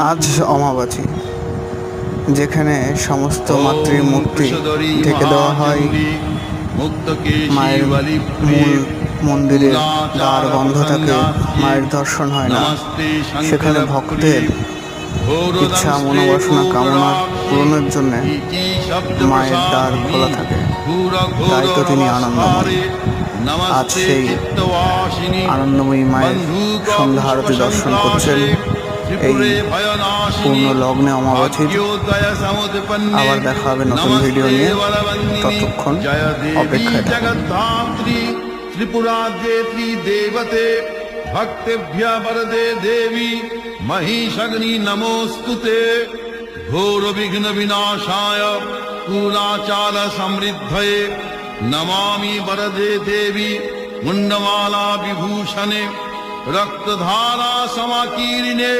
আজ অমাবাসী, যেখানে সমস্ত মাতৃমূর্তি ঢেকে দেওয়া হয়। মায়ের মূল মন্দিরের দ্বার বন্ধ থাকে, মায়ের দর্শন হয় না। সেখানে ভক্তের ইচ্ছা মনোবাসনা কামনার পূরণের জন্য মায়ের দ্বার খোলা থাকে। তাই তো তিনি আনন্দময়ী। আজ সেই আনন্দময়ী মায়ের সন্ধ্যা আরতি দর্শন করছেন এই পূর্ণ লগ্নে অমাবাসীর। আবার দেখা হবে নতুন ভিডিও নিয়ে, ততক্ষণ অপেক্ষায় থাকুন। ত্রিপুরাদ্যেতি দেবতে ভক্তেভ্য বরদে দেবী মহিষগ্নি নমোস্তুতে। ঘোর বিঘ্ন বিনাশায় কুলাচার সমৃদ্ধয়ে নমামি বরদে দেবী মুন্ডমালা বিভূষণে রক্তধারা সমাকীর্ণে।